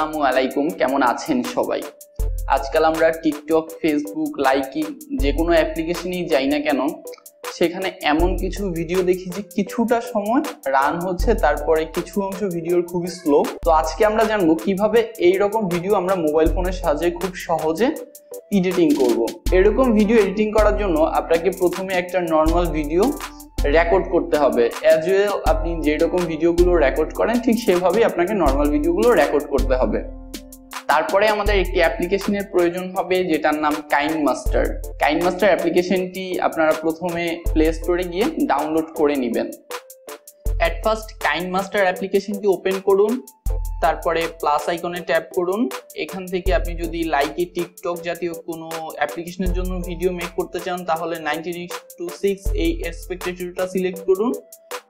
আসসালামু আলাইকুম, কেমন আছেন সবাই? আজকাল আমরা টিকটক, ফেসবুক, লাইকি যে কোনো অ্যাপ্লিকেশনেই যাই না কেন, সেখানে এমন কিছু ভিডিও দেখি যে কিছুটা সময় রান হচ্ছে, তারপরে কিছু অংশ ভিডিওর খুবই স্লো। তো আজকে আমরা জানবো কিভাবে এই রকম ভিডিও আমরা মোবাইল ফোনের সাহায্যে খুব সহজে এডিটিং করব। এরকম ভিডিও এডিটিং করার জন্য আপনাকে প্রথমে একটা নর্মাল ভিডিও রেকর্ড করতে হবে। অ্যাজ ওয়েল আপনি যেরকম ভিডিওগুলো রেকর্ড করেন ঠিক সেভাবেই আপনাকে নর্মাল ভিডিওগুলো রেকর্ড করতে হবে। তারপরে আমাদের একটি অ্যাপ্লিকেশনের প্রয়োজন হবে যেটার নাম কাইনমাস্টার। কাইনমাস্টার অ্যাপ্লিকেশনটি আপনারা প্রথমে প্লে স্টোরে গিয়ে ডাউনলোড করে নেবেন। অ্যাট ফার্স্ট কাইনমাস্টার অ্যাপ্লিকেশনটি ওপেন করুন, তারপরে প্লাস আইকনে ট্যাপ করুন। এখান থেকে আপনি যদি লাইকি, টিকটক জাতীয় কোনো অ্যাপ্লিকেশনের জন্য ভিডিও মেক করতে চান তাহলে 19:6 এই অ্যাসপেক্ট রেশিওটা সিলেক্ট করুন।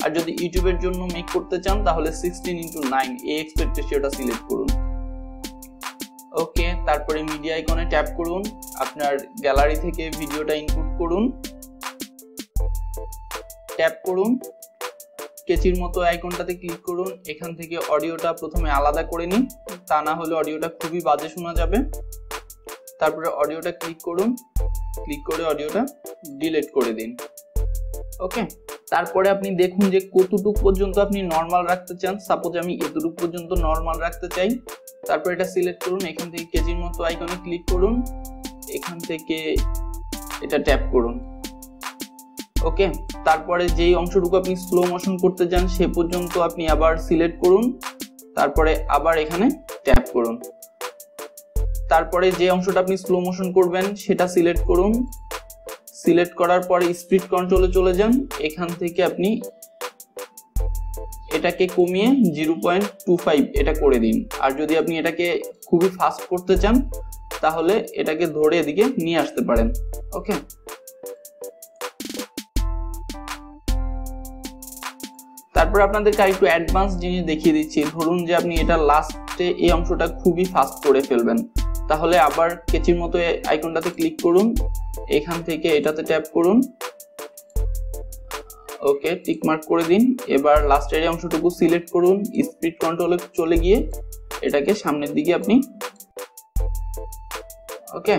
আর যদি ইউটিউবের জন্য মেক করতে চান তাহলে 16:9 এই অ্যাসপেক্ট রেশিওটা সিলেক্ট করুন। ওকে, তারপরে মিডিয়া আইকনে ট্যাপ করুন, আপনার গ্যালারি থেকে ভিডিওটা ইনপুট করুন, ট্যাপ করুন, কেচির মতো আইকনটাতে ক্লিক করুন। এখান থেকে অডিওটা প্রথমে আলাদা করে নিন, তা না হলে অডিওটা খুবই বাজে শোনা যাবে। তারপরে অডিওটা ক্লিক করুন, ক্লিক করে অডিওটা ডিলিট করে দিন। ওকে, তারপরে আপনি দেখুন যে কতটুক পর্যন্ত আপনি নর্মাল রাখতে চান। সাপোজ আমি এতটুকু পর্যন্ত নর্মাল রাখতে চাই। তারপর এটা সিলেক্ট করুন, এখান থেকে কেজির মতো আইকনে ক্লিক করুন, এখান থেকে এটা ট্যাপ করুন। ওকে, তারপরে যেই অংশটুকু আপনি স্লো মোশন করতে চান সে পর্যন্ত আপনি আবার সিলেক্ট করুন, তারপরে আবার এখানে ট্যাপ করুন। তারপরে যে অংশটা আপনি স্লো মোশন করবেন সেটা সিলেক্ট করুন। সিলেক্ট করার পরে স্পিড কন্ট্রোলে চলে যান। এখান থেকে আপনি এটাকে কমিয়ে 0.25 এটা করে দিন। আর যদি আপনি এটাকে খুবই ফাস্ট করতে চান তাহলে এটাকে ধরে এদিকে নিয়ে আসতে পারেন। ওকে, তারপর আপনাদেরকে আরেকটু অ্যাডভান্স জিনিস দেখিয়ে দিচ্ছি। ধরুন যে আপনি এটা লাস্টে এই অংশটা খুবই ফাস্ট করে ফেলবেন, তাহলে আবার কেচির মতো আইকনটাতে ক্লিক করুন, এখান থেকে এটাতে ট্যাপ করুন। ওকে, টিক মার্ক করে দিন। এবার লাস্টের এই অংশটুকু সিলেক্ট করুন, স্পিড কন্ট্রোলে চলে গিয়ে এটাকে সামনের দিকে আপনি ওকে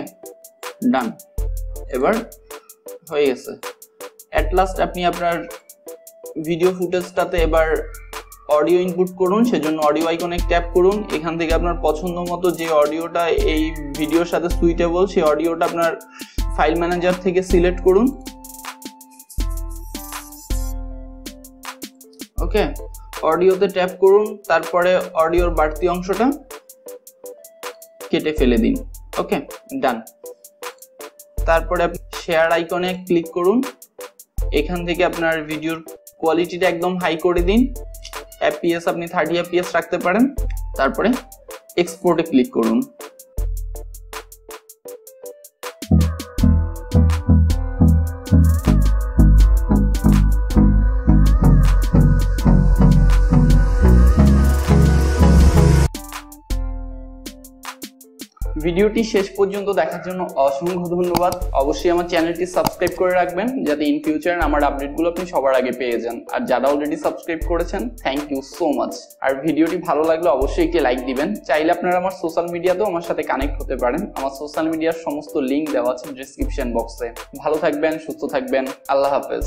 ডান। এবার হয়ে গেছে। অ্যাট লাস্ট আপনি আপনার ভিডিও ফুটেজটাতে এবার অডিও ইনপুট করুন, সেজন্য অডিও আইকনে ট্যাপ করুন। এখান থেকে আপনার পছন্দ মতো যে অডিওটা এই ভিডিওর সাথে সুইটেবল সেই অডিওটা আপনার ফাইল ম্যানেজার থেকে সিলেক্ট করুন। ওকে, অডিওতে ট্যাপ করুন, তারপরে অডিওর বাড়তি অংশটা কেটে ফেলে দিন। ওকে, ডান। তারপরে আপনি শেয়ার আইকনে ক্লিক করুন, এখান থেকে আপনার ভিডিওর কোয়ালিটিটা একদম হাই করে দিন। এফপিএস আপনি 30 এফপিএস রাখতে পারেন। তারপরে এক্সপোর্টে ক্লিক করুন। ভিডিওটি শেষ পর্যন্ত দেখার জন্য অসংখ্য ধন্যবাদ। অবশ্যই আমার চ্যানেলটি সাবস্ক্রাইব করে রাখবেন যাতে ইন ফিউচার আমার আপডেটগুলো আপনি সবার আগে পেয়ে যান। আর যারা অলরেডি সাবস্ক্রাইব করেছেন থ্যাংক ইউ সো মাচ। আর ভিডিওটি ভালো লাগলে অবশ্যই একটি লাইক দিবেন। চাইলে আপনারা আমার সোশ্যাল মিডিয়াতেও আমার সাথে কানেক্ট হতে পারেন। আমার সোশ্যাল মিডিয়ার সমস্ত লিঙ্ক দেওয়া আছে ডেসক্রিপশন বক্সে। ভালো থাকবেন, সুস্থ থাকবেন, আল্লাহ হাফেজ।